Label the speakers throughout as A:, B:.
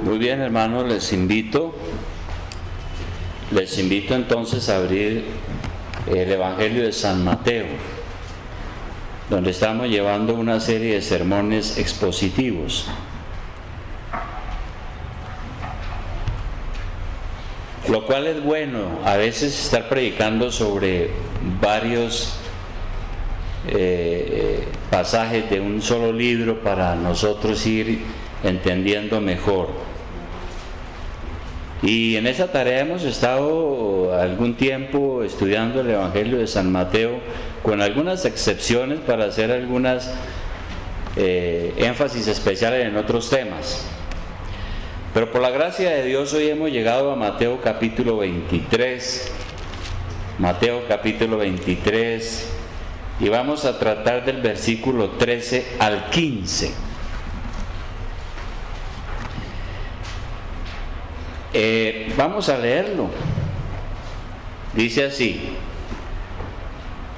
A: Muy bien, hermanos, les invito entonces a abrir el Evangelio de San Mateo, donde estamos llevando una serie de sermones expositivos. Lo cual es bueno, a veces estar predicando sobre varios pasajes de un solo libro para nosotros ir entendiendo mejor. Y en esa tarea hemos estado algún tiempo estudiando el Evangelio de San Mateo, con algunas excepciones para hacer algunas énfasis especiales en otros temas. Pero por la gracia de Dios hoy hemos llegado a Mateo capítulo 23. Mateo capítulo 23, y vamos a tratar del versículo 13 al 15. Vamos a leerlo. Dice así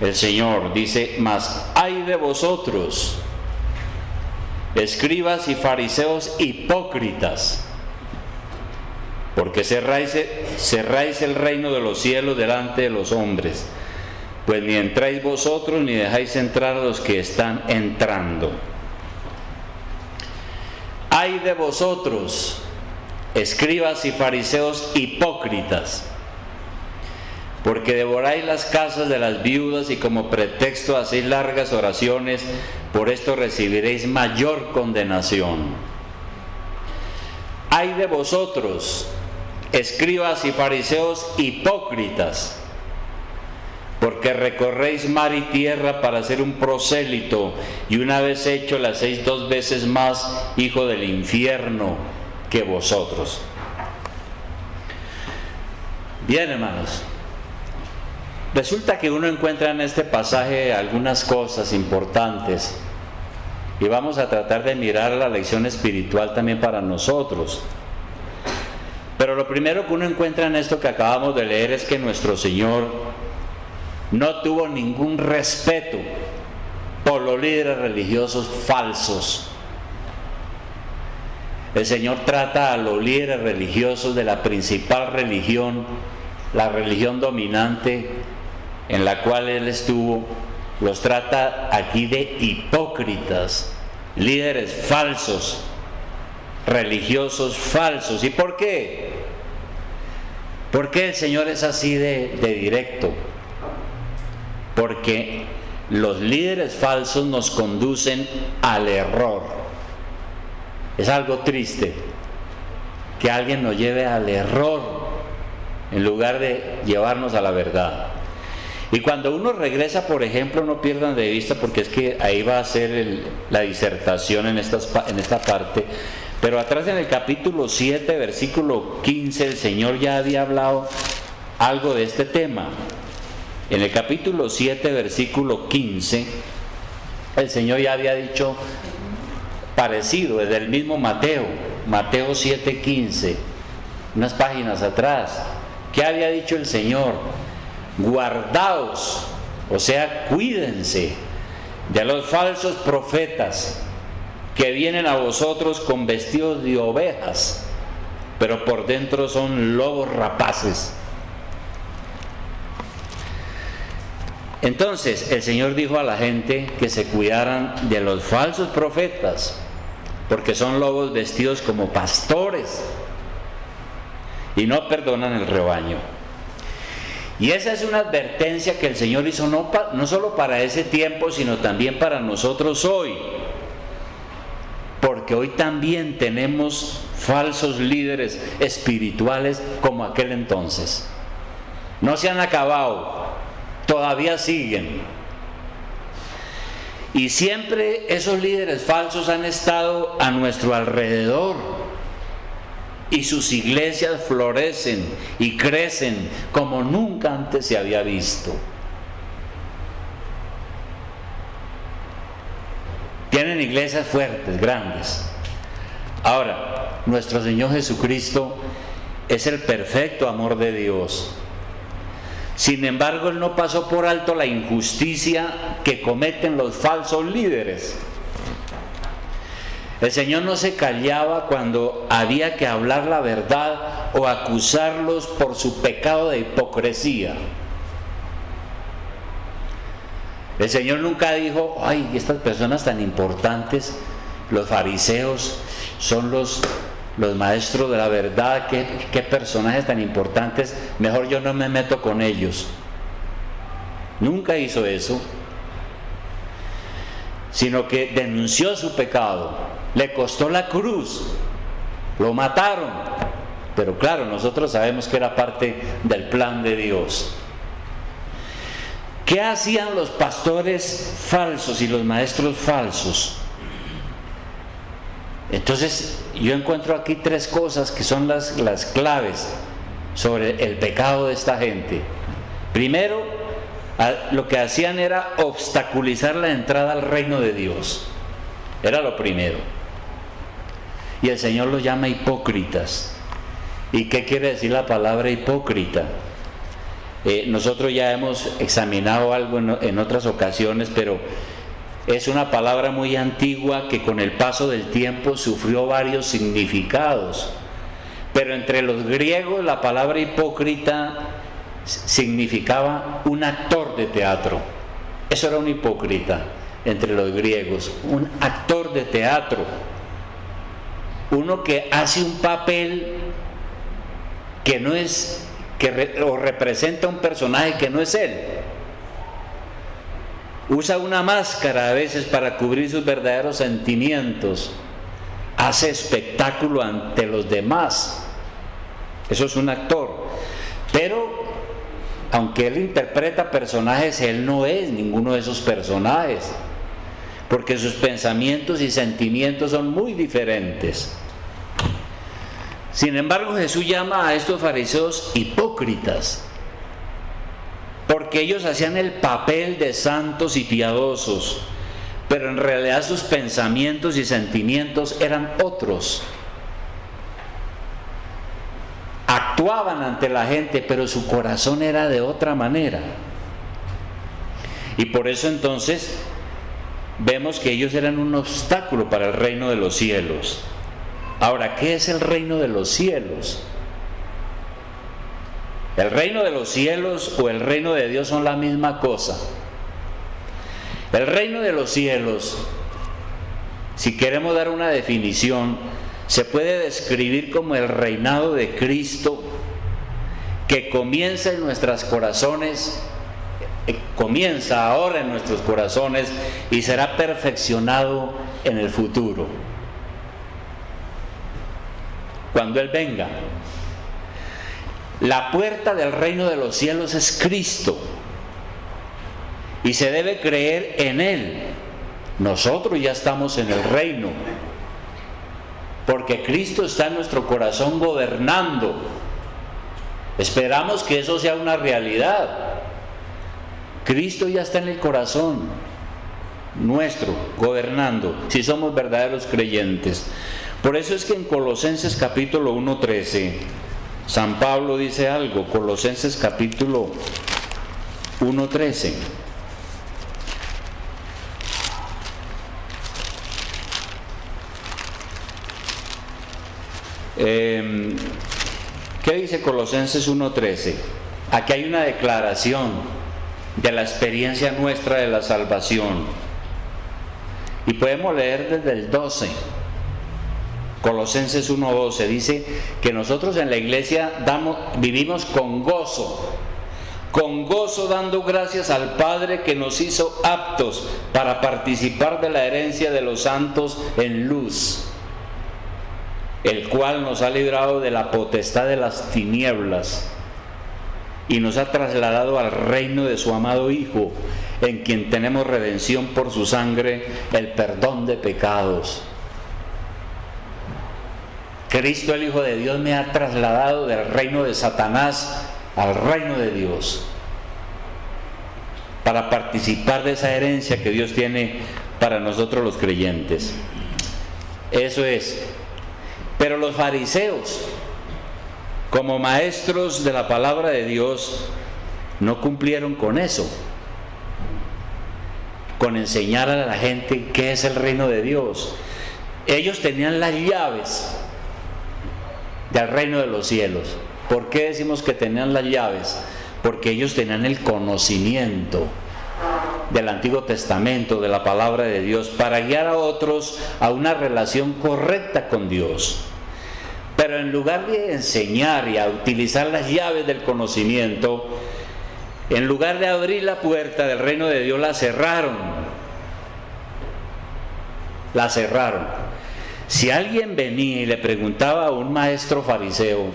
A: el Señor, dice: mas ay de vosotros, escribas y fariseos hipócritas, porque cerráis el reino de los cielos delante de los hombres, pues ni entráis vosotros ni dejáis entrar a los que están entrando. Ay de vosotros, escribas y fariseos hipócritas, porque devoráis las casas de las viudas y como pretexto hacéis largas oraciones, por esto recibiréis mayor condenación. Ay de vosotros, escribas y fariseos hipócritas, porque recorréis mar y tierra para ser un prosélito, y una vez hecho le hacéis 2 veces más hijo del infierno que vosotros. Bien, hermanos, resulta que uno encuentra en este pasaje algunas cosas importantes, y vamos a tratar de mirar la lección espiritual también para nosotros. Pero lo primero que uno encuentra en esto que acabamos de leer es que nuestro Señor no tuvo ningún respeto por los líderes religiosos falsos. El Señor trata a los líderes religiosos de la principal religión, la religión dominante en la cual Él estuvo, los trata aquí de hipócritas, líderes falsos, religiosos falsos. ¿Y por qué? ¿Por qué el Señor es así de directo? Porque los líderes falsos nos conducen al error. Es algo triste que alguien nos lleve al error en lugar de llevarnos a la verdad. Y cuando uno regresa, por ejemplo, no pierdan de vista, porque es que ahí va a ser la disertación en esta parte, pero atrás en el capítulo 7, versículo 15, el Señor ya había hablado algo de este tema. En el capítulo 7, versículo 15, el Señor ya había dicho parecido, desde el mismo Mateo 7:15, unas páginas atrás. ¿Qué había dicho el Señor? Guardaos, o sea, cuídense de los falsos profetas que vienen a vosotros con vestidos de ovejas, pero por dentro son lobos rapaces. Entonces el Señor dijo a la gente que se cuidaran de los falsos profetas, porque son lobos vestidos como pastores y no perdonan el rebaño. Y esa es una advertencia que el Señor hizo no solo para ese tiempo, sino también para nosotros hoy, porque hoy también tenemos falsos líderes espirituales como aquel entonces. No se han acabado, todavía siguen. Y siempre esos líderes falsos han estado a nuestro alrededor, y sus iglesias florecen y crecen como nunca antes se había visto. Tienen iglesias fuertes, grandes. Ahora, nuestro Señor Jesucristo es el perfecto amor de Dios. Sin embargo, Él no pasó por alto la injusticia que cometen los falsos líderes. El Señor no se callaba cuando había que hablar la verdad o acusarlos por su pecado de hipocresía. El Señor nunca dijo: ay, estas personas tan importantes, los fariseos, son los maestros de la verdad, qué personajes tan importantes, mejor yo no me meto con ellos. Nunca hizo eso, sino que denunció su pecado, le costó la cruz, lo mataron, pero claro, nosotros sabemos que era parte del plan de Dios. ¿Qué hacían los pastores falsos y los maestros falsos? Entonces yo encuentro aquí tres cosas que son las claves sobre el pecado de esta gente. Primero, lo que hacían era obstaculizar la entrada al reino de Dios. Era lo primero. Y el Señor los llama hipócritas. ¿Y qué quiere decir la palabra hipócrita? Nosotros ya hemos examinado algo en otras ocasiones, pero es una palabra muy antigua que con el paso del tiempo sufrió varios significados. Pero entre los griegos la palabra hipócrita significaba un actor de teatro. Eso era un hipócrita entre los griegos, un actor de teatro, uno que hace un papel que no es, o representa un personaje que no es él. Usa una máscara a veces para cubrir sus verdaderos sentimientos, hace espectáculo ante los demás. Eso es un actor. Pero aunque él interpreta personajes, él no es ninguno de esos personajes, porque sus pensamientos y sentimientos son muy diferentes. Sin embargo, Jesús llama a estos fariseos hipócritas, porque ellos hacían el papel de santos y piadosos, pero en realidad sus pensamientos y sentimientos eran otros. Actuaban ante la gente, pero su corazón era de otra manera. Y por eso entonces vemos que ellos eran un obstáculo para el reino de los cielos. Ahora, ¿qué es el reino de los cielos? El reino de los cielos o el reino de Dios son la misma cosa. El reino de los cielos, si queremos dar una definición, se puede describir como el reinado de Cristo que comienza en nuestros corazones, comienza ahora en nuestros corazones y será perfeccionado en el futuro, cuando Él venga. La puerta del reino de los cielos es Cristo y se debe creer en Él. Nosotros ya estamos en el reino, porque Cristo está en nuestro corazón gobernando. Esperamos que eso sea una realidad. Cristo ya está en el corazón nuestro, gobernando, si somos verdaderos creyentes. Por eso es que en Colosenses capítulo 1:13, San Pablo dice algo. Colosenses capítulo 1:13. ¿Qué dice Colosenses 1:13? Aquí hay una declaración de la experiencia nuestra de la salvación. Y podemos leer desde el 12. Colosenses 1:12 dice que nosotros en la iglesia vivimos con gozo dando gracias al Padre que nos hizo aptos para participar de la herencia de los santos en luz, el cual nos ha librado de la potestad de las tinieblas y nos ha trasladado al reino de su amado Hijo, en quien tenemos redención por su sangre, el perdón de pecados. Cristo, el Hijo de Dios, me ha trasladado del reino de Satanás al reino de Dios, para participar de esa herencia que Dios tiene para nosotros los creyentes. Eso es. Pero los fariseos, como maestros de la palabra de Dios, no cumplieron con eso, con enseñar a la gente qué es el reino de Dios. Ellos tenían las llaves del reino de los cielos. ¿Por qué decimos que tenían las llaves? Porque ellos tenían el conocimiento del Antiguo Testamento, de la palabra de Dios, para guiar a otros a una relación correcta con Dios. Pero en lugar de enseñar y a utilizar las llaves del conocimiento, en lugar de abrir la puerta del reino de Dios, la cerraron. La cerraron. Si alguien venía y le preguntaba a un maestro fariseo,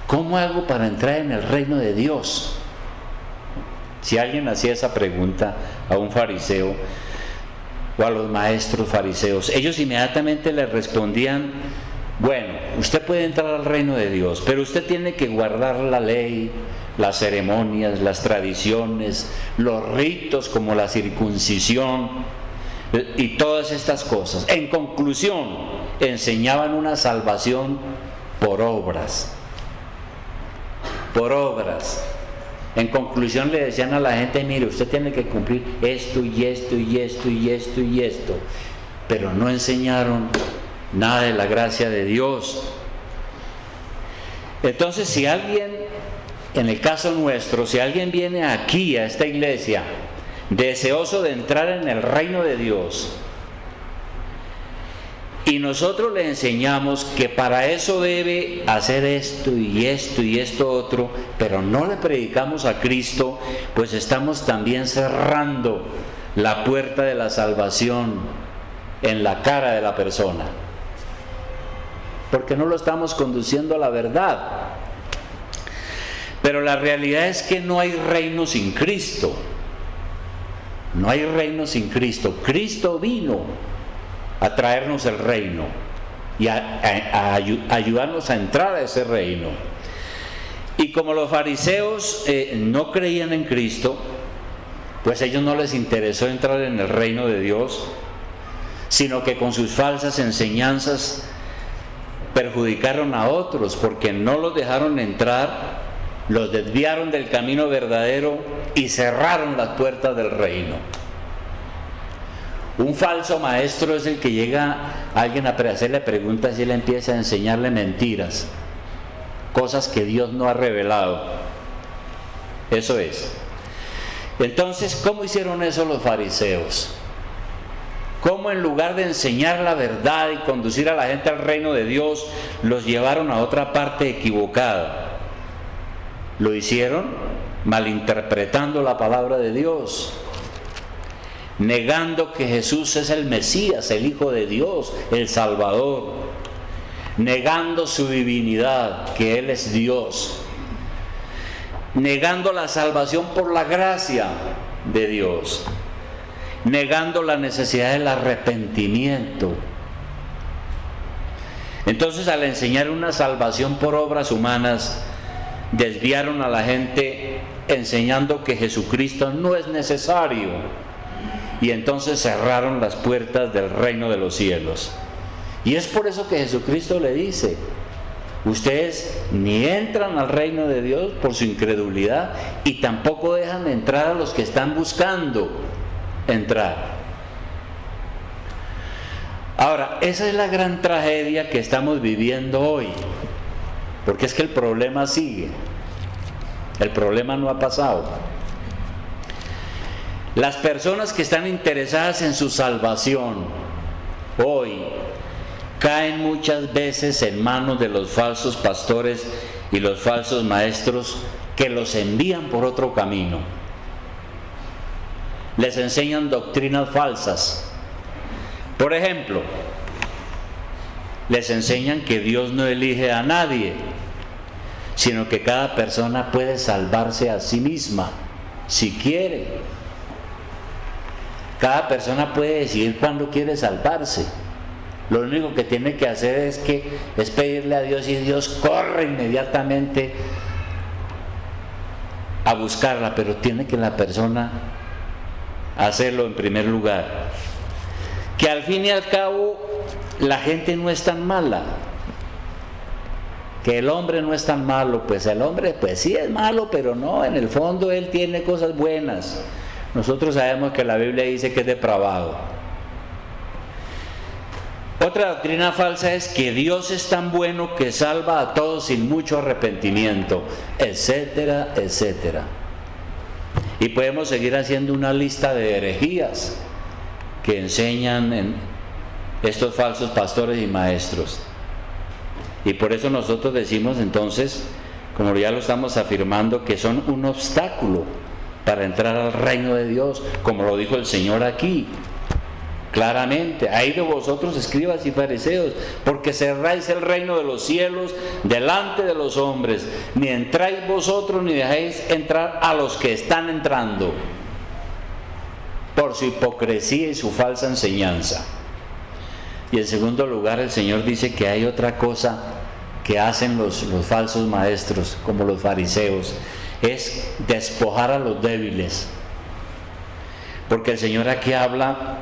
A: ¿cómo hago para entrar en el reino de Dios? Si alguien hacía esa pregunta a un fariseo o a los maestros fariseos, ellos inmediatamente le respondían: bueno, usted puede entrar al reino de Dios, pero usted tiene que guardar la ley, las ceremonias, las tradiciones, los ritos como la circuncisión y todas estas cosas. En conclusión, enseñaban una salvación por obras. Por obras. En conclusión le decían a la gente: mire, usted tiene que cumplir esto y esto y esto y esto y esto. Pero no enseñaron nada de la gracia de Dios. Entonces, si alguien, en el caso nuestro, si alguien viene aquí a esta iglesia deseoso de entrar en el reino de Dios, y nosotros le enseñamos que para eso debe hacer esto y esto y esto otro, pero no le predicamos a Cristo, pues estamos también cerrando la puerta de la salvación en la cara de la persona, porque no lo estamos conduciendo a la verdad. Pero la realidad es que no hay reino sin Cristo. No hay reino sin Cristo. Cristo vino a traernos el reino y a ayudarnos a entrar a ese reino. Y como los fariseos no creían en Cristo, pues a ellos no les interesó entrar en el reino de Dios, sino que con sus falsas enseñanzas perjudicaron a otros, porque no los dejaron entrar, los desviaron del camino verdadero y cerraron las puertas del reino. Un falso maestro es el que llega a alguien a hacerle preguntas y él empieza a enseñarle mentiras, cosas que Dios no ha revelado. Eso es. Entonces, ¿cómo hicieron eso los fariseos? ¿Cómo en lugar de enseñar la verdad y conducir a la gente al reino de Dios, los llevaron a otra parte equivocada? Lo hicieron malinterpretando la palabra de Dios, negando que Jesús es el Mesías, el Hijo de Dios, el Salvador, negando su divinidad, que Él es Dios, negando la salvación por la gracia de Dios, negando la necesidad del arrepentimiento. Entonces, al enseñar una salvación por obras humanas, desviaron a la gente enseñando que Jesucristo no es necesario, y entonces cerraron las puertas del reino de los cielos. Y es por eso que Jesucristo le dice: ustedes ni entran al reino de Dios por su incredulidad, y tampoco dejan entrar a los que están buscando entrar. Ahora, esa es la gran tragedia que estamos viviendo hoy, porque es que el problema sigue, el problema no ha pasado. Las personas que están interesadas en su salvación hoy caen muchas veces en manos de los falsos pastores y los falsos maestros que los envían por otro camino. Les enseñan doctrinas falsas. Por ejemplo, les enseñan que Dios no elige a nadie, sino que cada persona puede salvarse a sí misma, si quiere. Cada persona puede decidir cuándo quiere salvarse. Lo único que tiene que hacer es pedirle a Dios, y Dios corre inmediatamente a buscarla, pero tiene que la persona hacerlo en primer lugar. Que al fin y al cabo la gente no es tan mala, que el hombre no es tan malo. Pues el hombre pues sí es malo, pero no, en el fondo él tiene cosas buenas. Nosotros sabemos que la Biblia dice que es depravado. Otra doctrina falsa es que Dios es tan bueno que salva a todos sin mucho arrepentimiento, etcétera, etcétera. Y podemos seguir haciendo una lista de herejías que enseñan en estos falsos pastores y maestros. Y por eso nosotros decimos entonces, como ya lo estamos afirmando, que son un obstáculo para entrar al reino de Dios, como lo dijo el Señor aquí claramente: ay de vosotros, escribas y fariseos, porque cerráis el reino de los cielos delante de los hombres, ni entráis vosotros ni dejáis entrar a los que están entrando, por su hipocresía y su falsa enseñanza. Y en segundo lugar, el Señor dice que hay otra cosa que hacen los falsos maestros, como los fariseos, es despojar a los débiles. Porque el Señor aquí habla,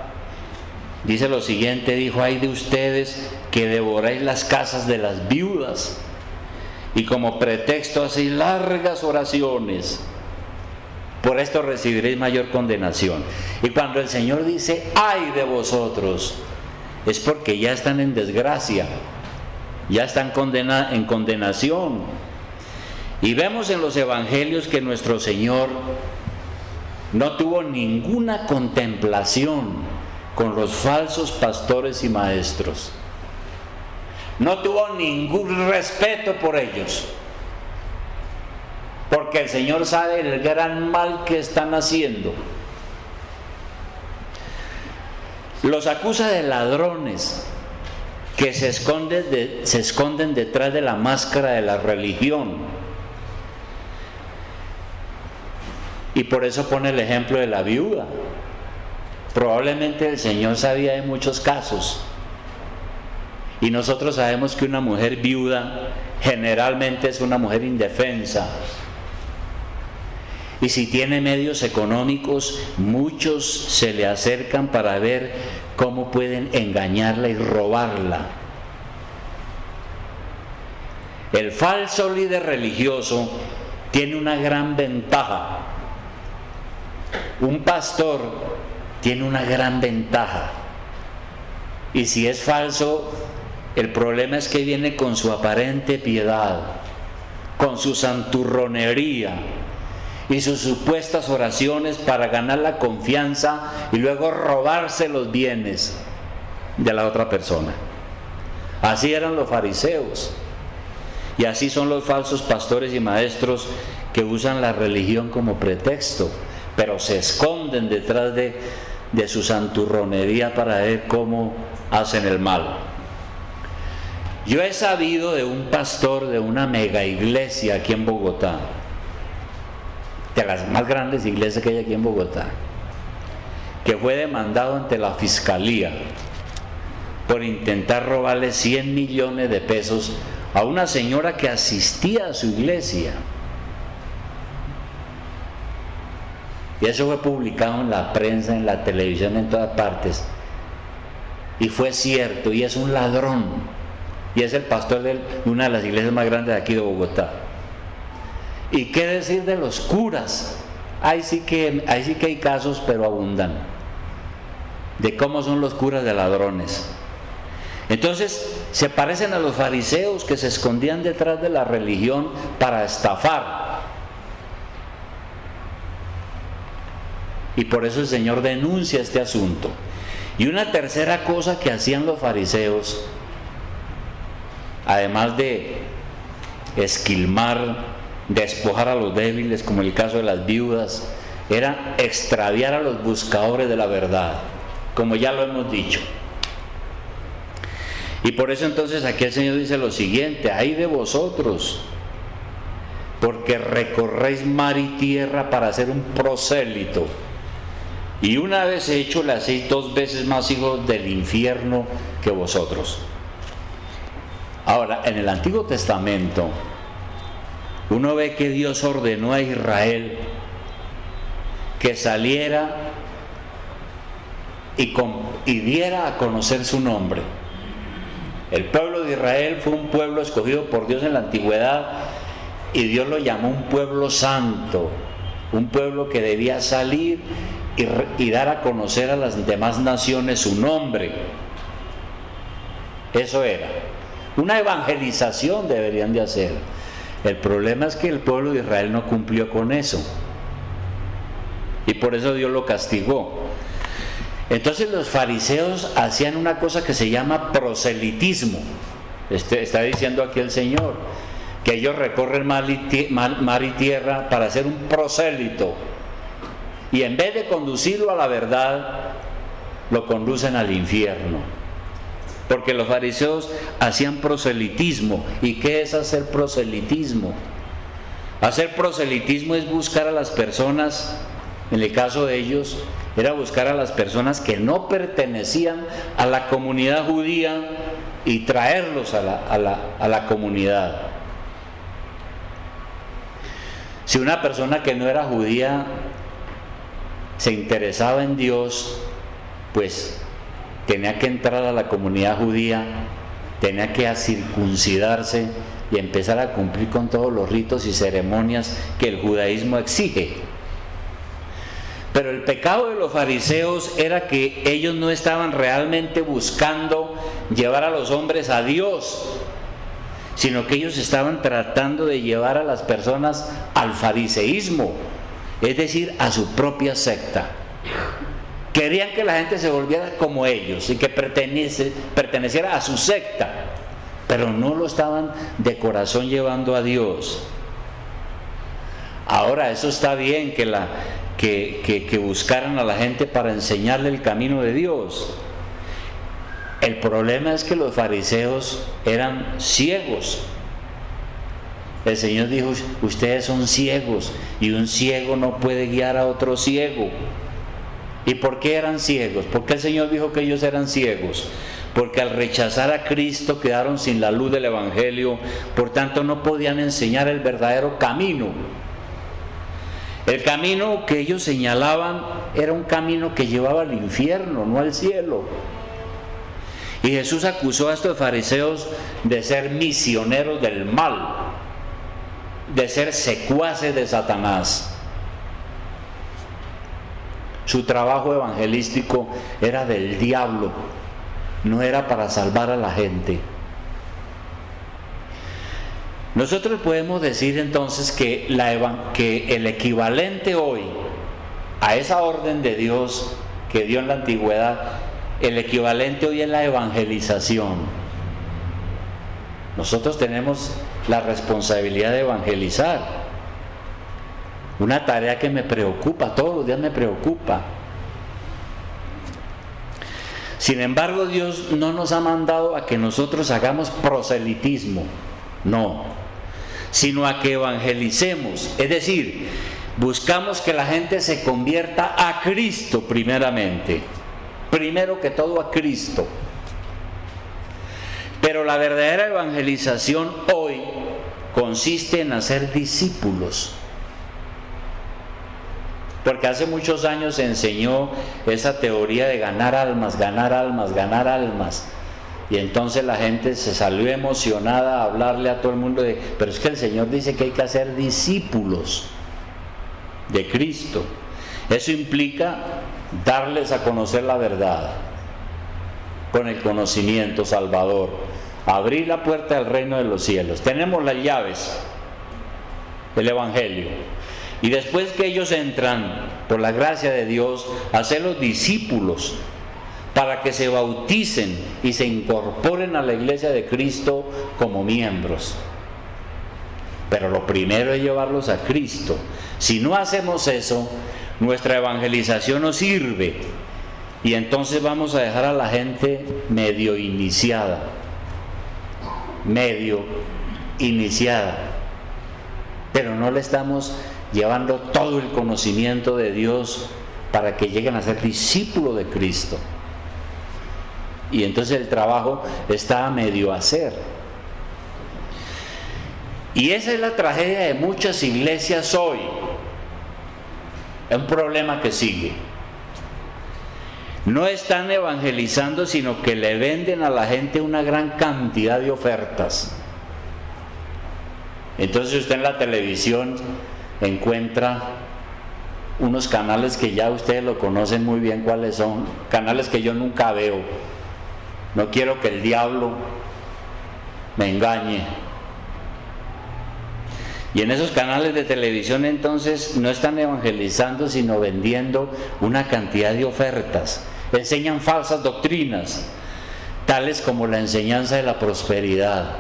A: dice lo siguiente, dijo: ay de ustedes que devoráis las casas de las viudas, y como pretexto hacéis largas oraciones, por esto recibiréis mayor condenación. Y cuando el Señor dice ay de vosotros, es porque ya están en desgracia, ya están en condenación. Y vemos en los evangelios que nuestro Señor no tuvo ninguna contemplación con los falsos pastores y maestros, no tuvo ningún respeto por ellos, porque el Señor sabe el gran mal que están haciendo. Los acusa de ladrones que se esconden detrás de la máscara de la religión. Y por eso pone el ejemplo de la viuda. Probablemente el Señor sabía de muchos casos. Y nosotros sabemos que una mujer viuda generalmente es una mujer indefensa. Y si tiene medios económicos, muchos se le acercan para ver cómo pueden engañarla y robarla. El falso líder religioso tiene una gran ventaja. Un pastor tiene una gran ventaja. Y si es falso, el problema es que viene con su aparente piedad, con su santurronería y sus supuestas oraciones para ganar la confianza y luego robarse los bienes de la otra persona. Así eran los fariseos, y así son los falsos pastores y maestros que usan la religión como pretexto, pero se esconden detrás de su santurronería para ver cómo hacen el mal. Yo he sabido de un pastor de una mega iglesia aquí en Bogotá, de las más grandes iglesias que hay aquí en Bogotá, que fue demandado ante la fiscalía por intentar robarle 100 millones de pesos a una señora que asistía a su iglesia. Y eso fue publicado en la prensa, en la televisión, en todas partes. Y fue cierto, y es un ladrón. Y es el pastor de una de las iglesias más grandes de aquí de Bogotá. ¿Y qué decir de los curas? Ahí sí que hay casos, pero abundan, de cómo son los curas de ladrones. Entonces se parecen a los fariseos que se escondían detrás de la religión para estafar. Y por eso el Señor denuncia este asunto. Y una tercera cosa que hacían los fariseos, además de esquilmar, despojar a los débiles, como el caso de las viudas, era extraviar a los buscadores de la verdad, como ya lo hemos dicho. Y por eso entonces aquí el Señor dice lo siguiente: ay de vosotros, porque recorréis mar y tierra para ser un prosélito, y una vez hecho le hacéis 2 veces más hijos del infierno que vosotros. Ahora, en el Antiguo Testamento uno ve que Dios ordenó a Israel que saliera y diera a conocer su nombre. El pueblo de Israel fue un pueblo escogido por Dios en la antigüedad, y Dios lo llamó un pueblo santo, un pueblo que debía salir y dar a conocer a las demás naciones su nombre. Eso era. Una evangelización deberían de hacer. El problema es que el pueblo de Israel no cumplió con eso. Y por eso Dios lo castigó. Entonces los fariseos hacían una cosa que se llama proselitismo. Está diciendo aquí el Señor, que ellos recorren mar y tierra para ser un prosélito. Y en vez de conducirlo a la verdad, lo conducen al infierno. Porque los fariseos hacían proselitismo. ¿Y qué es hacer proselitismo? Hacer proselitismo es buscar a las personas, en el caso de ellos, era buscar a las personas que no pertenecían a la comunidad judía y traerlos a la comunidad. Si una persona que no era judía se interesaba en Dios, pues tenía que entrar a la comunidad judía, tenía que circuncidarse y empezar a cumplir con todos los ritos y ceremonias que el judaísmo exige. Pero el pecado de los fariseos era que ellos no estaban realmente buscando llevar a los hombres a Dios, sino que ellos estaban tratando de llevar a las personas al fariseísmo, es decir, a su propia secta. Querían que la gente se volviera como ellos y que perteneciera a su secta, pero no lo estaban de corazón llevando a Dios. Ahora, eso está bien que buscaran a la gente para enseñarle el camino de Dios. El problema es que los fariseos eran ciegos. El Señor dijo: ustedes son ciegos y un ciego no puede guiar a otro ciego. ¿Y por qué eran ciegos? ¿Por qué el Señor dijo que ellos eran ciegos? Porque al rechazar a Cristo quedaron sin la luz del Evangelio, por tanto no podían enseñar el verdadero camino. El camino que ellos señalaban era un camino que llevaba al infierno, no al cielo. Y Jesús acusó a estos fariseos de ser misioneros del mal, de ser secuaces de Satanás. Su trabajo evangelístico era del diablo, no era para salvar a la gente. Nosotros podemos decir entonces que el equivalente hoy a esa orden de Dios que dio en la antigüedad, el equivalente hoy es la evangelización. Nosotros tenemos la responsabilidad de evangelizar. Una tarea que me preocupa, todos los días me preocupa. Sin embargo, Dios no nos ha mandado a que nosotros hagamos proselitismo, no, sino a que evangelicemos, es decir, buscamos que la gente se convierta a Cristo primeramente, primero que todo a Cristo. Pero la verdadera evangelización hoy consiste en hacer discípulos. Porque hace muchos años se enseñó esa teoría de ganar almas, ganar almas, ganar almas. Y entonces la gente se salió emocionada a hablarle a todo el mundo pero es que el Señor dice que hay que hacer discípulos de Cristo. Eso implica darles a conocer la verdad con el conocimiento salvador, abrir la puerta del reino de los cielos. Tenemos las llaves, el Evangelio. Y después que ellos entran, por la gracia de Dios, a ser los discípulos, para que se bauticen y se incorporen a la iglesia de Cristo como miembros. Pero lo primero es llevarlos a Cristo. Si no hacemos eso, nuestra evangelización no sirve. Y entonces vamos a dejar a la gente medio iniciada. Pero no le estamos llevando todo el conocimiento de Dios para que lleguen a ser discípulos de Cristo. Y entonces el trabajo está a medio hacer. Y esa es la tragedia de muchas iglesias hoy. Es un problema que sigue. No están evangelizando, sino que le venden a la gente una gran cantidad de ofertas. Entonces usted en la televisión encuentra unos canales que ya ustedes lo conocen muy bien cuáles son, canales que yo nunca veo, No quiero que el diablo me engañe. Y en esos canales de televisión entonces no están evangelizando, sino vendiendo una cantidad de ofertas. Enseñan falsas doctrinas, tales como la enseñanza de la prosperidad.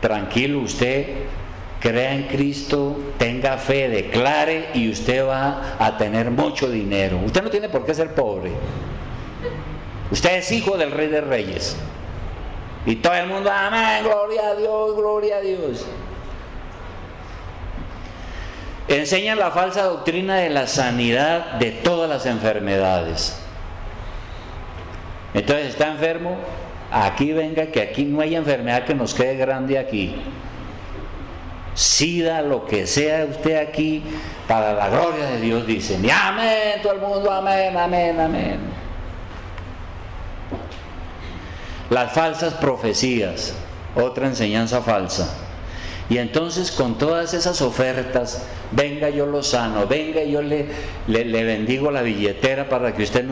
A: Tranquilo, usted crea en Cristo, tenga fe, declare y usted va a tener mucho dinero. Usted no tiene por qué ser pobre. Usted es hijo del Rey de Reyes. Y todo el mundo, amén, gloria a Dios, gloria a Dios. Enseñan la falsa doctrina de la sanidad de todas las enfermedades. Entonces, ¿está enfermo? Aquí venga, que aquí no hay enfermedad que nos quede grande aquí. SIDA, lo que sea usted aquí, para la gloria de Dios, dicen. Y amén, todo el mundo, amén, amén, amén. Las falsas profecías, otra enseñanza falsa. Y entonces con todas esas ofertas, venga yo lo sano, venga yo le bendigo la billetera para que usted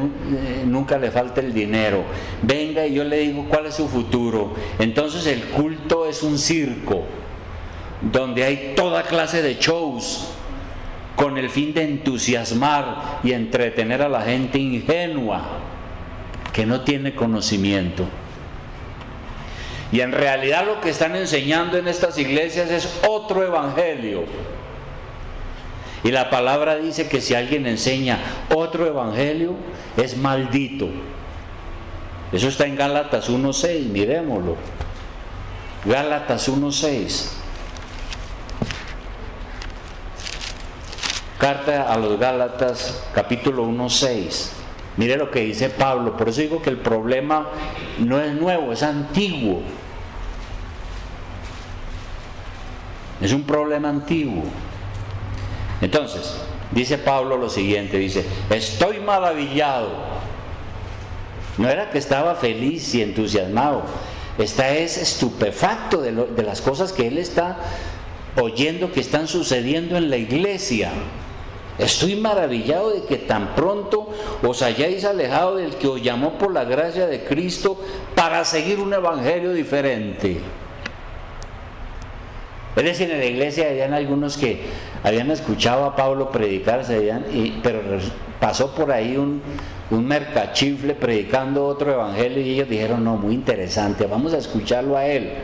A: nunca le falte el dinero, venga y yo le digo cuál es su futuro. Entonces el culto es un circo, donde hay toda clase de shows, con el fin de entusiasmar y entretener a la gente ingenua, que no tiene conocimiento. Y en realidad lo que están enseñando en estas iglesias es otro evangelio. Y la palabra dice que si alguien enseña otro evangelio, es maldito. Eso está en Gálatas 1:6, miremoslo. Gálatas 1:6. Carta a los Gálatas, capítulo 1:6. Mire lo que dice Pablo. Por eso digo que el problema no es nuevo, es antiguo. Es un problema antiguo. Entonces, dice Pablo lo siguiente, dice, estoy maravillado. No era que estaba feliz y entusiasmado, es estupefacto de las cosas que él está oyendo que están sucediendo en la iglesia. Estoy maravillado de que tan pronto os hayáis alejado del que os llamó por la gracia de Cristo para seguir un evangelio diferente. Es decir, en la iglesia habían algunos que habían escuchado a Pablo predicar, pero pasó por ahí un mercachifle predicando otro evangelio y ellos dijeron, no, muy interesante, vamos a escucharlo a él.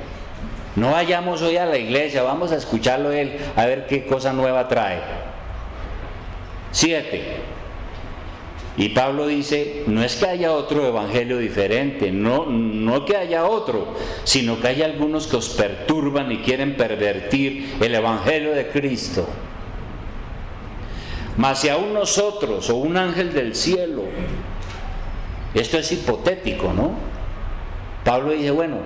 A: No vayamos hoy a la iglesia, vamos a escucarlo a él, a ver qué cosa nueva trae. 7. Y Pablo dice, no es que haya otro evangelio diferente, no que haya otro, sino que hay algunos que os perturban y quieren pervertir el evangelio de Cristo. Mas si aún nosotros o un ángel del cielo, esto es hipotético, ¿no? Pablo dice, bueno,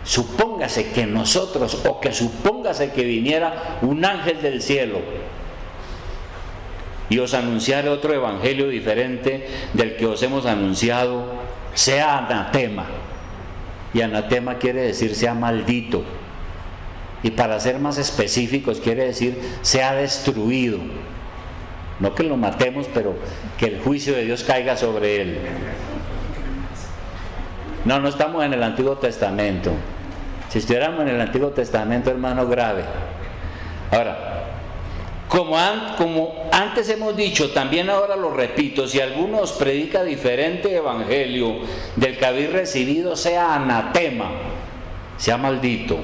A: supóngase que nosotros, o que supóngase que viniera un ángel del cielo y os anunciara otro evangelio diferente del que os hemos anunciado, sea anatema. Y anatema quiere decir sea maldito. Y para ser más específicos quiere decir sea destruido. No que lo matemos, pero que el juicio de Dios caiga sobre él. No estamos en el Antiguo Testamento. Si estuviéramos en el Antiguo Testamento, hermano, grave. Ahora, como antes hemos dicho, también ahora lo repito, si alguno os predica diferente evangelio del que habéis recibido, sea anatema, sea maldito.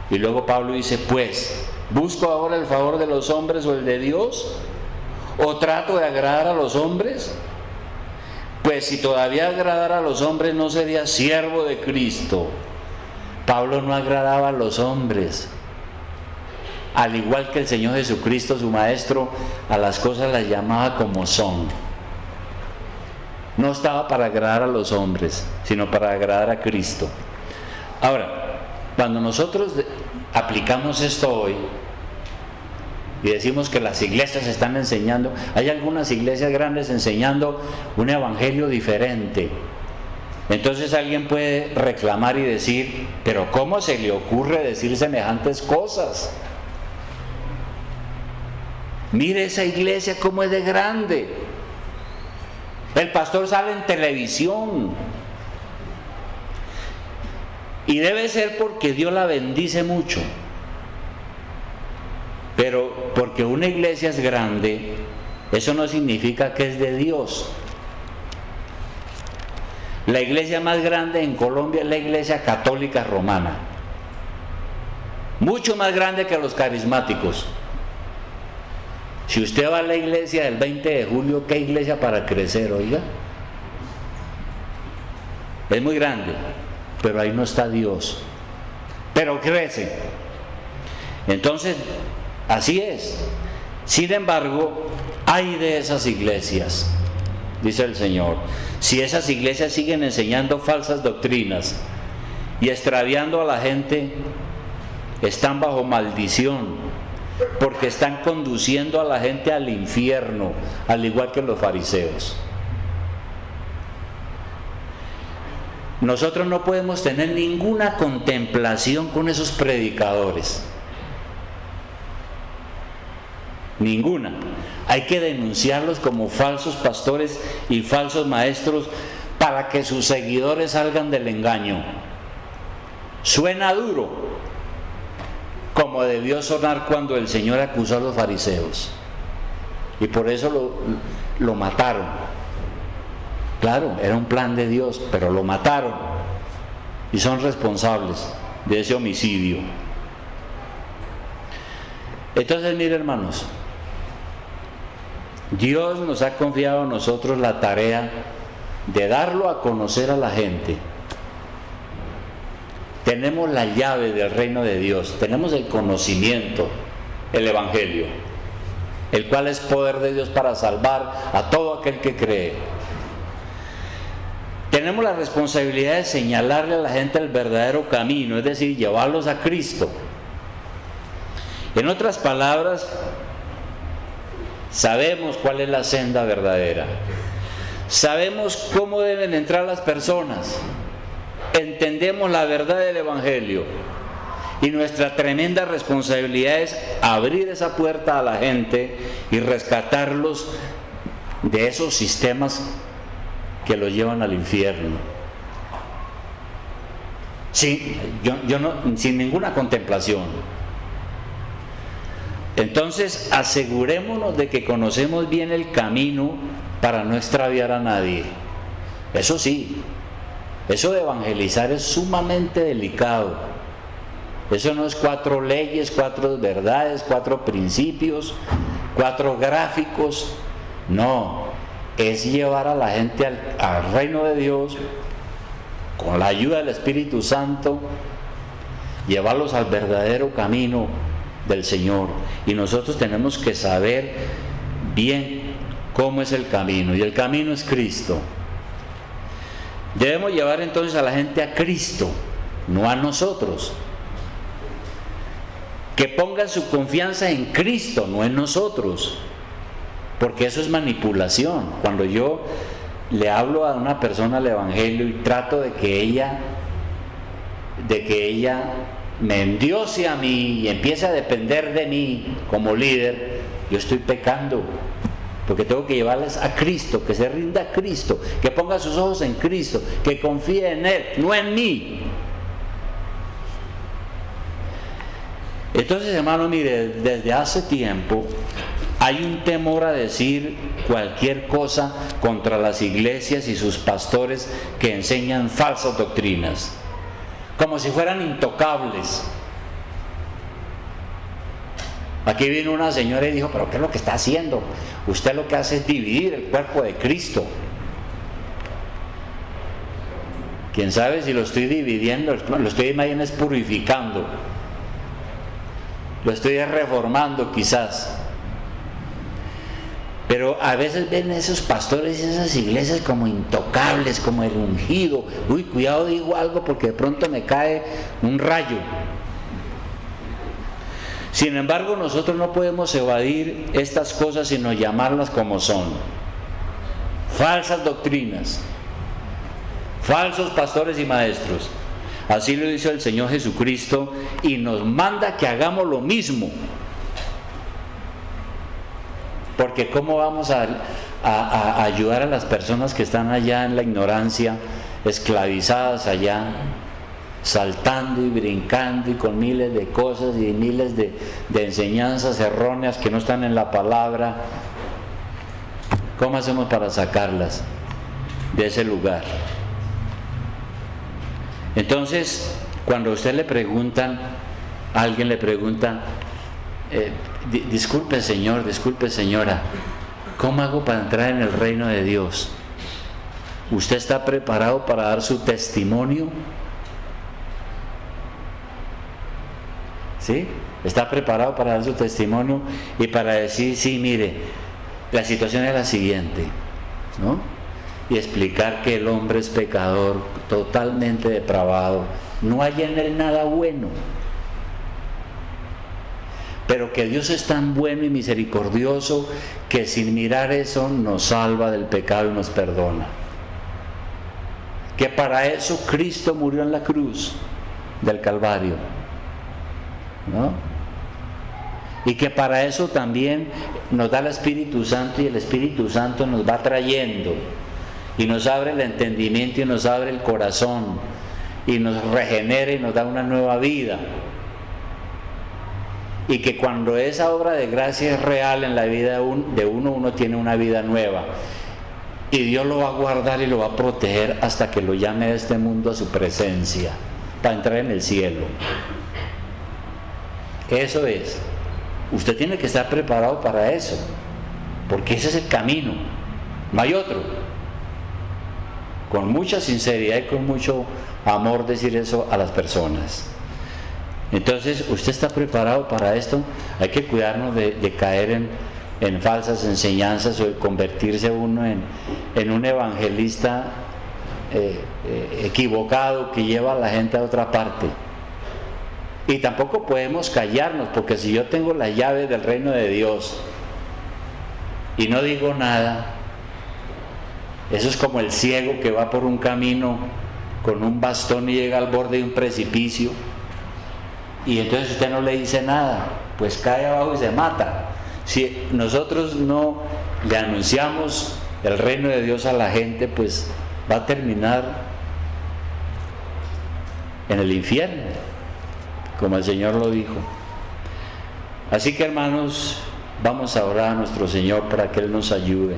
A: Y luego Pablo dice, pues, ¿busco ahora el favor de los hombres o el de Dios? ¿O trato de agradar a los hombres? Pues si todavía agradara a los hombres, no sería siervo de Cristo. Pablo no agradaba a los hombres. Al igual que el Señor Jesucristo, su Maestro, a las cosas las llamaba como son. No estaba para agradar a los hombres, sino para agradar a Cristo. Ahora, cuando nosotros aplicamos esto hoy y decimos que las iglesias están enseñando, hay algunas iglesias grandes enseñando un evangelio diferente. Entonces alguien puede reclamar y decir, pero ¿cómo se le ocurre decir semejantes cosas? Mire esa iglesia cómo es de grande. El pastor sale en televisión. Y debe ser porque Dios la bendice mucho. Pero porque una iglesia es grande, eso no significa que es de Dios. La iglesia más grande en Colombia es la Iglesia Católica Romana. Mucho más grande que los carismáticos. Si usted va a la iglesia del 20 de julio, ¿qué iglesia para crecer, oiga? Es muy grande, pero ahí no está Dios. Pero crece. Entonces, así es. Sin embargo, hay de esas iglesias, dice el Señor. Si esas iglesias siguen enseñando falsas doctrinas y extraviando a la gente, están bajo maldición, porque están conduciendo a la gente al infierno, al igual que los fariseos. Nosotros no podemos tener ninguna contemplación con esos predicadores. Ninguna. Hay que denunciarlos como falsos pastores y falsos maestros para que sus seguidores salgan del engaño. Suena duro, como debió sonar cuando el Señor acusó a los fariseos. Y por eso lo mataron. Claro, era un plan de Dios, pero lo mataron. Y son responsables de ese homicidio. Entonces, mire, hermanos, Dios nos ha confiado a nosotros la tarea de darlo a conocer a la gente. Tenemos la llave del reino de Dios, tenemos el conocimiento, el Evangelio, el cual es poder de Dios para salvar a todo aquel que cree. Tenemos la responsabilidad de señalarle a la gente el verdadero camino, es decir, llevarlos a Cristo. En otras palabras, sabemos cuál es la senda verdadera. Sabemos cómo deben entrar las personas. Entendemos la verdad del Evangelio. Y nuestra tremenda responsabilidad es abrir esa puerta a la gente y rescatarlos de esos sistemas que los llevan al infierno. Sin ninguna contemplación. Entonces, asegurémonos de que conocemos bien el camino para no extraviar a nadie. Eso sí, eso de evangelizar es sumamente delicado. Eso no es 4 leyes, 4 verdades, 4 principios, 4 gráficos. No, es llevar a la gente al reino de Dios con la ayuda del Espíritu Santo, llevarlos al verdadero camino del Señor. Y nosotros tenemos que saber bien cómo es el camino, y el camino es Cristo. Debemos llevar entonces a la gente a Cristo, no a nosotros. Que pongan su confianza en Cristo, no en nosotros, porque eso es manipulación. Cuando yo le hablo a una persona el Evangelio y trato de que ella me endiose a mí y empiece a depender de mí como líder, yo estoy pecando, porque tengo que llevarles a Cristo, que se rinda a Cristo, que ponga sus ojos en Cristo, que confíe en Él, no en mí. Entonces, hermano, mire, desde hace tiempo hay un temor a decir cualquier cosa contra las iglesias y sus pastores que enseñan falsas doctrinas, como si fueran intocables. Aquí vino una señora y dijo: pero ¿qué es lo que está haciendo? Usted lo que hace es dividir el cuerpo de Cristo. Quién sabe si lo estoy dividiendo, lo estoy más bien es purificando, lo estoy reformando quizás. Pero a veces ven esos pastores y esas iglesias como intocables, como el ungido. Uy, cuidado, digo algo porque de pronto me cae un rayo. Sin embargo, nosotros no podemos evadir estas cosas sino llamarlas como son: falsas doctrinas, falsos pastores y maestros. Así lo dice el Señor Jesucristo, y nos manda que hagamos lo mismo. Porque ¿cómo vamos a a ayudar a las personas que están allá en la ignorancia, esclavizadas allá, saltando y brincando y con miles de cosas y miles de enseñanzas erróneas que no están en la palabra. ¿Cómo hacemos para sacarlas de ese lugar? Entonces, cuando a usted le preguntan, a alguien le pregunta, disculpe señor, disculpe señora, ¿cómo hago para entrar en el reino de Dios? ¿Usted está preparado para dar su testimonio? ¿Sí? ¿Está preparado para dar su testimonio y para decir, sí, mire, la situación es la siguiente, ¿no? Y explicar que el hombre es pecador, totalmente depravado, no hay en él nada bueno, pero que Dios es tan bueno y misericordioso que sin mirar eso nos salva del pecado y nos perdona, que para eso Cristo murió en la cruz del Calvario, ¿no? Y que para eso también nos da el Espíritu Santo, y el Espíritu Santo nos va trayendo y nos abre el entendimiento y nos abre el corazón y nos regenera y nos da una nueva vida. Y que cuando esa obra de gracia es real en la vida de uno, uno tiene una vida nueva. Y Dios lo va a guardar y lo va a proteger hasta que lo llame de este mundo a su presencia, para entrar en el cielo. Eso es. Usted tiene que estar preparado para eso, porque ese es el camino, no hay otro. Con mucha sinceridad y con mucho amor decir eso a las personas. Entonces, ¿usted está preparado para esto? Hay que cuidarnos de caer en falsas enseñanzas o de convertirse uno en un evangelista equivocado que lleva a la gente a otra parte. Y tampoco podemos callarnos, porque si yo tengo las llaves del reino de Dios y no digo nada, eso es como el ciego que va por un camino con un bastón y llega al borde de un precipicio, y entonces usted no le dice nada, pues cae abajo y se mata. Si nosotros no le anunciamos el reino de Dios a la gente, pues va a terminar en el infierno, como el Señor lo dijo. Así que, hermanos, vamos a orar a nuestro Señor para que Él nos ayude.